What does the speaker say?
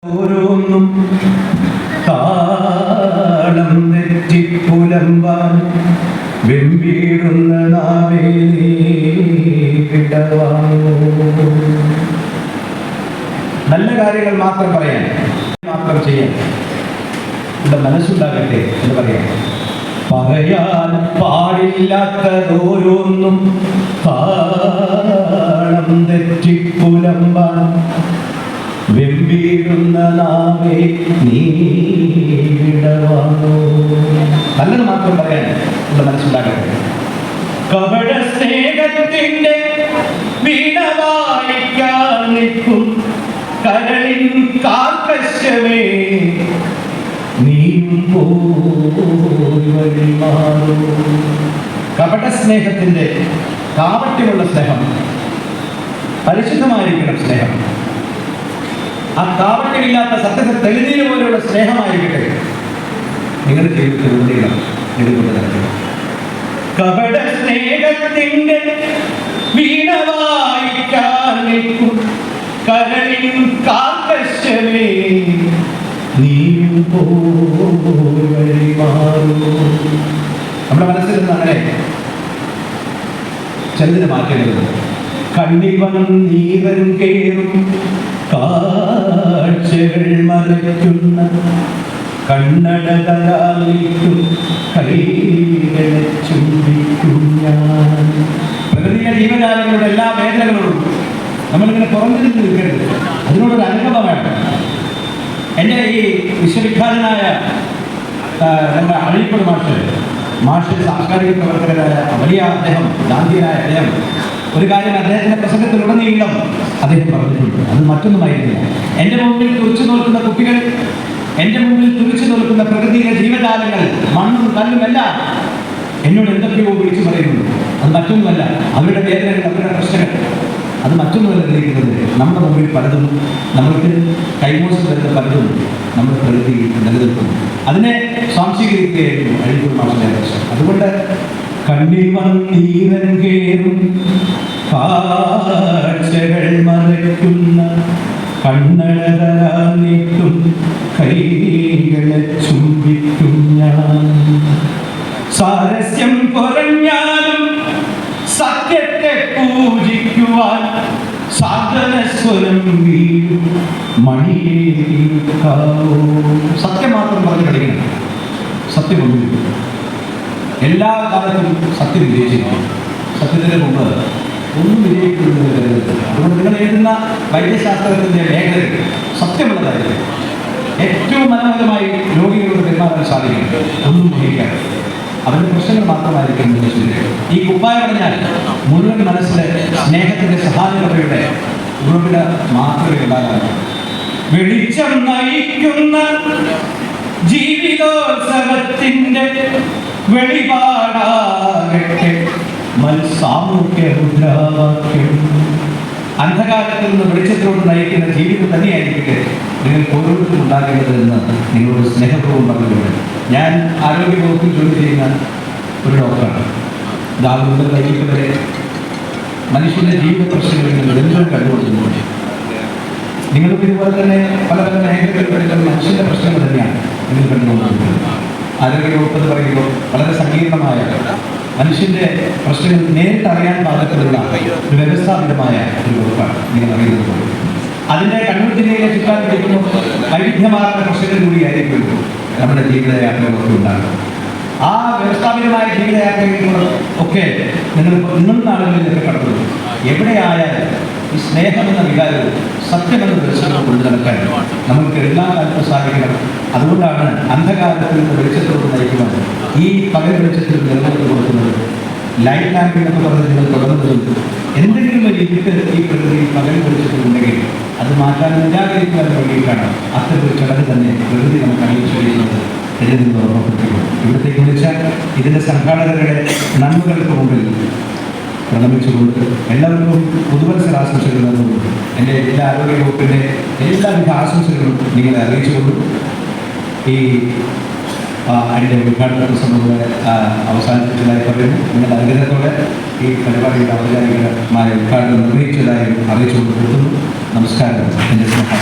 ഓരോന്നും താളം തെറ്റിപ്പുലമ്പാൻ വെമ്പീടുന്ന നാവേ നീ വിടവാങ്ങൂ. നല്ല കാര്യങ്ങൾ മാത്രം പറയാൻ, മാത്രം ചെയ്യാൻ ഇവിടെ മനസ്സുണ്ടാകട്ടെ എന്ന് പറയാം. പറയാൻ പാടില്ലാത്തതോരോന്നും താളം തെറ്റിപ്പുലമ്പാൻ വെമ്പീടുന്ന നാവേ നീ വിടവാങ്ങൂ. നല്ലത് മാത്രം പറയാൻ ഇവിടെ മനസ്സുണ്ടാകട്ടെ. കപട സ്നേഹത്തിന്റെ വീണ വായിക്കാൻ നിൽക്കും കരളിൻ കാർക്കശ്യമേ നീയും പോയി വഴി മാറൂ. കപട സ്നേഹത്തിന്റെ കാപട്യമുള്ള സ്നേഹം, പരിശുദ്ധമായിരിക്കണം സ്നേഹം. ആ കാപട്യമില്ലാത്ത സത്യത്തെ തെളിനീര് പോലെയുള്ള സ്നേഹമായിരിക്കട്ടെ നിങ്ങളുടെ ജീവിതത്തിൽ ഉടനീളം എഴുതുകൊണ്ട് നടക്കുക. കപട സ്നേഹത്തിന്റെ വീണ വായിക്കാൻ നിൽക്കും കരളിൻ കാർക്കശ്യമേ നീയും പോയി വഴി മാറൂ. നമ്മുടെ മനസ്സിൽ നിന്ന് അങ്ങനെ ചിലതിന് മാറ്റേണ്ടത്. കണ്ണിവൻ നീവൻ കേറും കാഴ്ചകൾ മറയ്ക്കുന്ന കണ്ണടകലാലിക്കും കൈകളെ ചുംബിക്കും ഞാൻ. പ്രകൃതിയിലെ ജീവജാലങ്ങളുടെ എല്ലാ മേഖലകളോടും നമ്മളിങ്ങനെ പുറംതിരിഞ്ഞ് നിൽക്കരുത്. അതിനോടൊരു അനുകമ്പ വേണം. എൻ്റെ ഈ വിശ്വവിഖ്യാതനായ നമ്മുടെ അഴീക്കോട് മാഷ് സാംസ്കാരിക പ്രവർത്തകരായ വലിയ അദ്ദേഹം, ഗാന്ധിയനായ അദ്ദേഹം, ഒരു കാര്യം അദ്ദേഹത്തിന്റെ പ്രസംഗത്തിലുടനീളം അദ്ദേഹം പറഞ്ഞിട്ടുണ്ട്. അത് മറ്റൊന്നുമായിരുന്നില്ല. എൻ്റെ മുമ്പിൽ തുറിച്ചു നോക്കുന്ന കുട്ടികൾ, എൻ്റെ മുമ്പിൽ തുറിച്ചു നോക്കുന്ന പ്രകൃതിയിലെ ജീവജാലങ്ങൾ, മണ്ണും കല്ലും എല്ലാം എന്നോട് എന്തൊക്കെയോ വിളിച്ചു പറയുന്നു. അത് മറ്റൊന്നുമല്ല, അവരുടെ വേദനകൾ, അവരുടെ പ്രശ്നങ്ങൾ, അത് മറ്റൊന്നുമല്ല ഗ്രഹിക്കുന്നത്. നമ്മുടെ മുമ്പിൽ പലതും, നമ്മൾക്ക് കൈമോശം വരുന്ന പലതും നമ്മുടെ പ്രകൃതിയിൽ നിലനിൽക്കുന്നു. അതിനെ സ്വാംശീകരിക്കുകയായിരുന്നു അഴീക്കോട് മാഷിന്റെ പ്രശ്നം. അതുകൊണ്ട് കണ്ണിവൻ നീവൻ കേറും കാഴ്ചകൾ മറയ്ക്കുന്ന കണ്ണടകലാലിക്കും കൈകളെ ചുംബിക്കും ഞാൻ. സാരസ്യം കുറഞ്ഞാലും സത്യത്തെ പൂജിക്കുവാൻ സാധനസ്വരം വീഴും മണിയേക്കാവോ. സത്യം മാത്രം പറഞ്ഞു പഠിക്കണം. സത്യം ഒന്നും എല്ലാ കാലത്തും സത്യം വിജയിച്ചിരിക്കും. സത്യത്തിന് മുമ്പ് ഒന്നും വിജയിക്കുന്നത് കരുതരുത്. അതുകൊണ്ട് നിങ്ങൾ എഴുതുന്ന വൈദ്യശാസ്ത്രത്തിൻ്റെ മേഖലയിൽ സത്യമുള്ളതായിരിക്കും. ഏറ്റവും മനോഹരമായി രോഗികളോട് പെരുമാറാൻ സാധിക്കും. ഒന്നും വിജയിക്കാൻ അവരുടെ പ്രശ്നങ്ങൾ മാത്രമായിരിക്കും. ഈ കുപ്പായ പറഞ്ഞാൽ മുഴുവൻ മനസ്സിലെ സ്നേഹത്തിന്റെ സഹാനുഭവയുടെ ഉറവിട മാത്രമേ ഉണ്ടാകാറുള്ളൂ. വെളിച്ചം നയിക്കുന്ന ജീവിതോത്സവത്തിന്റെ വെളിപാടാകട്ടെ സാമൂഹ്യ മുദ്രാവാക്യം. അന്ധകാരത്തിൽ നിന്ന് വെളിച്ചത്തിലോട്ട് നയിക്കുന്ന ജീവിതം തന്നെയായിരിക്കട്ടെ നിങ്ങൾക്ക് ഓരോരുത്തരും ഉണ്ടാകേണ്ടതെന്ന് നിങ്ങളോട് സ്നേഹപൂർവ്വം പറഞ്ഞുകൊണ്ട് ഞാൻ ആരോഗ്യവകുപ്പിൽ ജോലി ചെയ്യുന്ന ഒരു ഡോക്ടറാണ്. ദാരുന്ന വരെ മനുഷ്യന്റെ ജീവിത പ്രശ്നങ്ങളിൽ നിന്ന് വെളിച്ചം കണ്ടുകൊടുക്കുന്നുണ്ട്. നിങ്ങളും ഇതുപോലെ തന്നെ പല പല മേഖലകളിൽ പഠിക്കുന്ന മനുഷ്യന്റെ പ്രശ്നങ്ങൾ തന്നെയാണ് നിങ്ങൾ കണ്ടുകൊണ്ടിരിക്കുന്നത്. ആരോഗ്യവകുപ്പ് എന്ന് പറയുമ്പോൾ വളരെ സങ്കീർണമായ മനുഷ്യന്റെ പ്രശ്നങ്ങൾ നേരിട്ട് അറിയാൻ പാകത്തിലുള്ള ഒരു വ്യവസ്ഥാപിതമായ ഒരു വകുപ്പാണ് നിങ്ങൾ അറിയുന്നത്. അതിൻ്റെ കണ്ണൂർ ജില്ലയിലെ ചുറ്റാൻ പഠിക്കുന്ന വൈവിധ്യമാർന്ന പ്രശ്നങ്ങൾ കൂടിയായിരിക്കും നമ്മുടെ ജീവിതയാത്രകളൊക്കെ ഉണ്ടാകും. ആ വ്യവസ്ഥാപിതമായ ജീവിതയാത്രകളിലൂടെ ഒക്കെ നിങ്ങളിപ്പോൾ ഇന്നും നാളുകളിലൊക്കെ കടന്നു. എവിടെയായാലും ഈ സ്നേഹമെന്ന വികാരവും സത്യമെന്ന ദർശനവും കൊണ്ടു നടക്കാൻ നമുക്ക് എല്ലാ കാലത്തും സാധിക്കണം. അതുകൊണ്ടാണ് അന്ധകാലത്തിൽ നിന്ന് വെളിച്ചത്തോട് നയിക്കുവാൻ ഈ പകൽ വെളിച്ചത്തിൽ നിലനിർത്തി കൊടുക്കുന്നത്. ലൈറ്റ് ലാമ്പിംഗ് എന്ന് പറഞ്ഞ് നിങ്ങൾ തുടങ്ങുന്നതും എന്തെങ്കിലും ഒരു രീതിക്ക് ഈ പ്രകൃതി പകൽ വെളിച്ചത്തിലുണ്ടെങ്കിൽ അത് മാറ്റാൻ നിരാകരിക്കാൻ വേണ്ടിയിട്ടാണ് അത്തരത്തിൽ ചടങ്ങ് തന്നെ പ്രകൃതി നമുക്ക് അണിയിച്ചു ചെയ്യുന്നത് എന്ന് നിങ്ങൾ ഓർമ്മപ്പെടുത്തിക്കും. ഇവിടത്തേക്ക് വിളിച്ചാൽ ഇതിൻ്റെ സംഘാടകരുടെ നന്മകൾക്ക് മുമ്പിൽ പ്രണമിച്ചുകൊണ്ട് എല്ലാവർക്കും പുതുവത്സര ആശംസകൾ നൽകുന്നു. എൻ്റെ എല്ലാ ആരോഗ്യവകുപ്പിൻ്റെ എല്ലാവിധ ആശംസകളും നിങ്ങളെ അറിയിച്ചുകൊണ്ടു ഈ അതിൻ്റെ ഉദ്ഘാടന പ്രസംഗങ്ങളെ അവസാനിപ്പിച്ചതായി പറയുന്നു. നിങ്ങളുടെ അനുഗ്രഹത്തോടെ ഈ പരിപാടിയുടെ ഔപചാരികമായ ഉദ്ഘാടനം നിർവഹിച്ചതായി അറിയിച്ചുകൊണ്ട് കൊടുക്കുന്നു. നമസ്കാരം. എൻ്റെ സ്നേഹം.